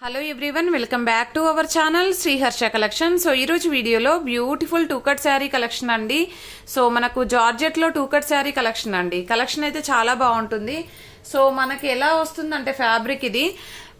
Hello everyone, welcome back to our channel Shri Harsha collection. So ఈరోజు వీడియోలో beautiful two cut sari collection అండి. So మనకు జార్జెట్లో టూ కట్ శారీ కలెక్షన్ అండి. కలెక్షన్ అయితే చాలా బాగుంటుంది. సో మనకి ఎలా వస్తుందంటే ఫ్యాబ్రిక్ ఇది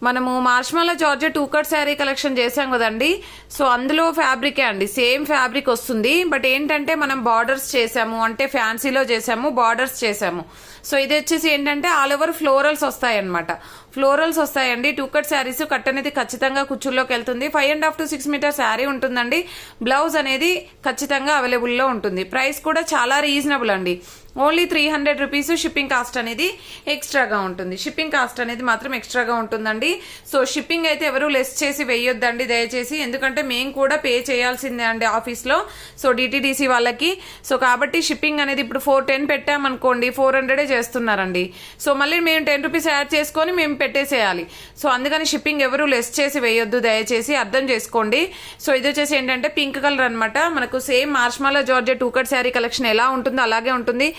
మనము marshmallow georgette two cut sari collection చేసాం కదండి. సో అందులో ఫ్యాబ్రికే అండి, సేమ్ ఫ్యాబ్రిక్ వస్తుంది. బట్ ఏంటంటే మనం బార్డర్స్ చేసాము, అంటే ఫ్యాన్సీలో చేసాము, బార్డర్స్ చేసాము. సో ఇది వచ్చేసి ఏంటంటే ఆల్ ఓవర్ ఫ్లోరల్స్ వస్తాయి అనమాట. ఫ్లోరల్స్ వస్తాయండి. టూ కట్ శారీస్ కట్ అనేది ఖచ్చితంగా కుచ్చుల్లోకి వెళ్తుంది. 5.5 to 6 మీటర్ శారీ ఉంటుందండి. బ్లౌజ్ అనేది ఖచ్చితంగా అవైలబుల్లో ఉంటుంది. ప్రైస్ కూడా చాలా రీజనబుల్ అండి. Only 300 rupees. షిప్పింగ్ కాస్ట్ అనేది ఎక్స్ట్రాగా ఉంటుంది. షిప్పింగ్ కాస్ట్ అనేది మాత్రం ఎక్స్ట్రాగా ఉంటుందండి. సో షిప్పింగ్ అయితే ఎవరు లెస్ చేసి వేయొద్దండి దయచేసి, ఎందుకంటే మేము కూడా పే చేయాల్సిందే అండి ఆఫీస్లో. సో డిటిడిసి వాళ్ళకి. సో కాబట్టి షిప్పింగ్ అనేది ఇప్పుడు 410 పెట్టామనుకోండి 400 చేస్తున్నారండి. సో మళ్ళీ మేము 10 రూపీస్ యాడ్ చేసుకొని మేము పెట్టేసేయాలి. సో అందుకని షిప్పింగ్ ఎవరు లెస్ చేసి వేయొద్దు దయచేసి, అర్థం చేసుకోండి. సో ఇది వచ్చేసి ఏంటంటే పింక్ కలర్ అనమాట. మనకు same marshmallow georgette two cut sari collection ఎలా ఉంటుందో అలాగే ఉంటుంది.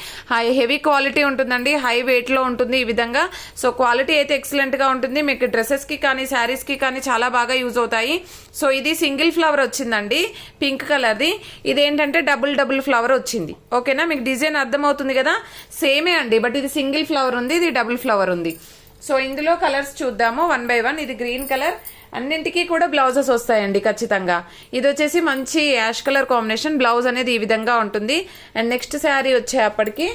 హెవీ క్వాలిటీ ఉంటుందండి, హై వెయిట్ లో ఉంటుంది ఈ విధంగా. సో క్వాలిటీ అయితే ఎక్సలెంట్ గా ఉంటుంది. మీకు డ్రెస్సెస్ కి కానీ శారీస్ కి కానీ చాలా బాగా యూజ్ అవుతాయి. సో ఇది సింగిల్ ఫ్లవర్ వచ్చిందండి పింక్ కలర్ది. ఇదేంటంటే డబుల్ ఫ్లవర్ వచ్చింది. ఓకేనా, మీకు డిజైన్ అర్థమవుతుంది కదా. సేమే అండి, బట్ ఇది సింగిల్ ఫ్లవర్ ఉంది, ఇది డబుల్ ఫ్లవర్ ఉంది. సో ఇందులో కలర్స్ చూద్దాము 1 by 1. ఇది గ్రీన్ కలర్. అన్నింటికి కూడా బ్లౌజెస్ వస్తాయండి ఖచ్చితంగా. ఇది వచ్చేసి మంచి యాష్ కలర్ కాంబినేషన్. బ్లౌజ్ అనేది ఈ విధంగా ఉంటుంది. అండ్ నెక్స్ట్ శారీ వచ్చేప్పటికి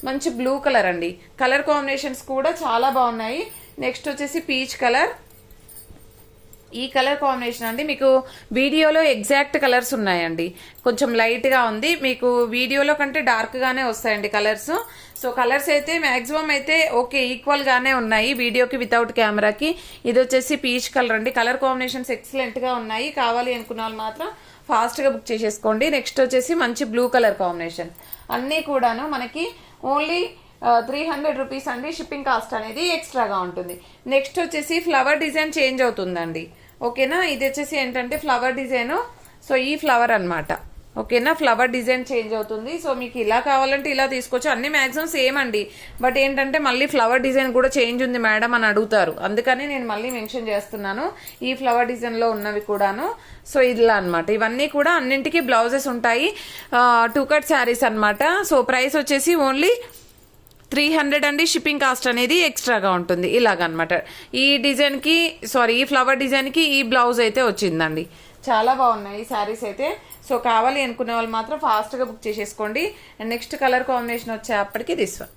మంచి బ్లూ కలర్ అండి. కలర్ కాంబినేషన్స్ కూడా చాలా బాగున్నాయి. నెక్స్ట్ వచ్చేసి పీచ్ కలర్. ఈ కలర్ కాంబినేషన్ అండి మీకు వీడియోలో ఎగ్జాక్ట్ కలర్స్ ఉన్నాయండి. కొంచెం లైట్ గా ఉంది, మీకు వీడియోలో కంటే డార్క్ గానే వస్తాయండి కలర్స్. సో కలర్స్ అయితే మాక్సిమం అయితే ఓకే ఈక్వల్ గానే ఉన్నాయి వీడియోకి వితౌట్ కెమెరాకి. ఇది వచ్చేసి పీచ్ కలర్ అండి. కలర్ కాంబినేషన్స్ ఎక్సలెంట్ గా ఉన్నాయి. కావాలి అనుకున్న వాళ్ళు మాత్రం ఫాస్ట్ గా బుక్ చేసేసుకోండి. నెక్స్ట్ వచ్చేసి మంచి బ్లూ కలర్ కాంబినేషన్. అన్ని కూడాను మనకి ఓన్లీ 300 రూపీస్ అండి. షిప్పింగ్ కాస్ట్ అనేది ఎక్స్ట్రాగా ఉంటుంది. నెక్స్ట్ వచ్చేసి ఫ్లవర్ డిజైన్ చేంజ్ అవుతుందండి. ఓకేనా, ఇది వచ్చేసి ఏంటంటే ఫ్లవర్ డిజైన్. సో ఈ ఫ్లవర్ అన్నమాట. ఓకేనా, ఫ్లవర్ డిజైన్ చేంజ్ అవుతుంది. సో మీకు ఇలా కావాలంటే ఇలా తీసుకోవచ్చు. అన్ని మ్యాక్సిమం సేమ్ అండి, బట్ ఏంటంటే మళ్ళీ ఫ్లవర్ డిజైన్ కూడా చేంజ్ ఉంది మేడం అని అడుగుతారు. అందుకని నేను మళ్ళీ మెన్షన్ చేస్తున్నాను ఈ ఫ్లవర్ డిజైన్ లో ఉన్నవి కూడాను. సో ఇలా అనమాట. ఇవన్నీ కూడా అన్నింటికి బ్లౌజెస్ ఉంటాయి. టూ కట్ శారీస్ అనమాట. సో ప్రైస్ వచ్చేసి ఓన్లీ 300 అండి. షిప్పింగ్ కాస్ట్ అనేది ఎక్స్ట్రాగా ఉంటుంది. ఇలాగనమాట. ఈ డిజైన్ కి ఈ ఫ్లవర్ డిజైన్ కి ఈ బ్లౌజ్ అయితే వచ్చిందండి. చాలా బాగున్నాయి ఈ శారీస్ అయితే. సో కావాలి అనుకునే వాళ్ళు మాత్రం ఫాస్ట్ గా బుక్ చేసేసుకోండి. అండ్ నెక్స్ట్ కలర్ కాంబినేషన్ వచ్చేప్పటికి దిస్ వన్.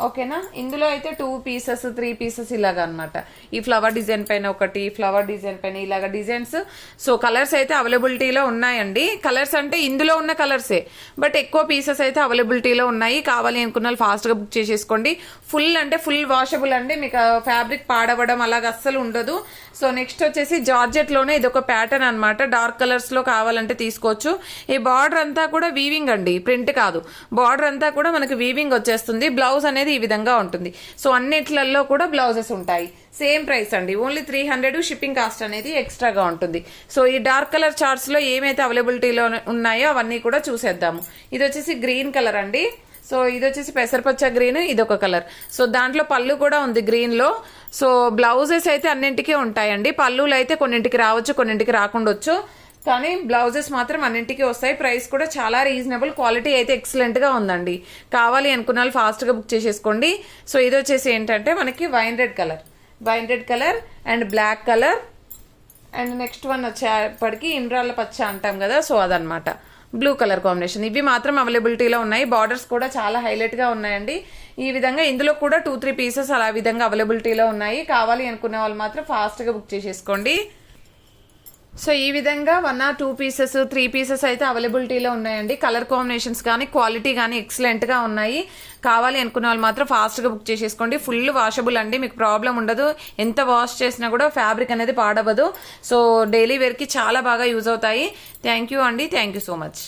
ఓకేనా, ఇందులో అయితే 2 పీసెస్ 3 పీసెస్ ఇలాగా అనమాట. ఈ ఫ్లవర్ డిజైన్ పైన ఒకటి, ఫ్లవర్ డిజైన్ పైన ఇలాగా డిజైన్స్. సో కలర్స్ అయితే అవైలబిలిటీలో ఉన్నాయండి. కలర్స్ అంటే ఇందులో ఉన్న కలర్సే, బట్ ఎక్కువ పీసెస్ అయితే అవైలబిలిటీలో ఉన్నాయి. కావాలి అనుకున్న వాళ్ళు ఫాస్ట్ గా బుక్ చేసేసుకోండి. ఫుల్ అంటే ఫుల్ వాషబుల్ అండి, మీకు ఫ్యాబ్రిక్ పాడవడం అలాగ అస్సలు ఉండదు. సో నెక్స్ట్ వచ్చేసి జార్జెట్ లోనే ఇది ఒక ప్యాటర్న్ అనమాట. డార్క్ కలర్స్ లో కావాలంటే తీసుకోవచ్చు. ఈ బార్డర్ అంతా కూడా వీవింగ్ అండి, ప్రింట్ కాదు. బార్డర్ అంతా కూడా మనకి వీవింగ్ వచ్చేస్తుంది. బ్లౌజ్ అనేది ఈ విధంగా ఉంటుంది. సో అన్నిట్లలో కూడా బ్లౌజెస్ ఉంటాయి. సేమ్ ప్రైస్ అండి, ఓన్లీ 300. షిప్పింగ్ కాస్ట్ అనేది ఎక్స్ట్రాగా ఉంటుంది. సో ఈ డార్క్ కలర్ చార్ట్స్ లో ఏమైతే అవైలబిలిటీలో ఉన్నాయో అవన్నీ కూడా చూసేద్దాము. ఇది వచ్చేసి గ్రీన్ కలర్ అండి. సో ఇది వచ్చేసి పెసరపచ్చ గ్రీన్, ఇదొక కలర్. సో దాంట్లో పళ్ళు కూడా ఉంది గ్రీన్ లో. సో బ్లౌజెస్ అయితే అన్నింటికీ ఉంటాయండి. పళ్ళులు అయితే కొన్నింటికి రావచ్చు, కొన్నింటికి రాకుండొచ్చు, కానీ బ్లౌజెస్ మాత్రం అన్నింటికి వస్తాయి. ప్రైస్ కూడా చాలా రీజనబుల్. క్వాలిటీ అయితే ఎక్సలెంట్ గా ఉందండి. కావాలి అనుకున్న వాళ్ళు ఫాస్ట్ గా బుక్ చేసేసుకోండి. సో ఇది వచ్చేసి ఏంటంటే మనకి wine red colour and black colour. And next one వచ్చేప్పటికి ఇంద్రాల పచ్చ అంటాం కదా, సో అదనమాట. Blue colour combination. ఇవి మాత్రం అవైలబిలిటీలో ఉన్నాయి. బార్డర్స్ కూడా చాలా హైలైట్ గా ఉన్నాయండి. ఈ విధంగా ఇందులో కూడా 2-3 పీసెస్ అలా విధంగా అవైలబిలిటీలో ఉన్నాయి. కావాలి అనుకునే వాళ్ళు మాత్రం ఫాస్ట్ గా బుక్ చేసేసుకోండి. సో ఈ విధంగా 1 or 2 పీసెస్ 3 పీసెస్ అయితే అవైలబిలిటీలో ఉన్నాయండి. కలర్ కాంబినేషన్స్ కానీ క్వాలిటీ కానీ ఎక్సలెంట్ గా ఉన్నాయి. కావాలి అనుకున్న వాళ్ళు మాత్రం ఫాస్ట్ గా బుక్ చేసేసుకోండి. ఫుల్ వాషబుల్ అండి, మీకు ప్రాబ్లం ఉండదు. ఎంత వాష్ చేసినా కూడా ఫ్యాబ్రిక్ అనేది పాడవదు. సో డైలీ వేర్ కి చాలా బాగా యూజ్ అవుతాయి. థ్యాంక్ యూ అండి, థ్యాంక్ యూ సో మచ్.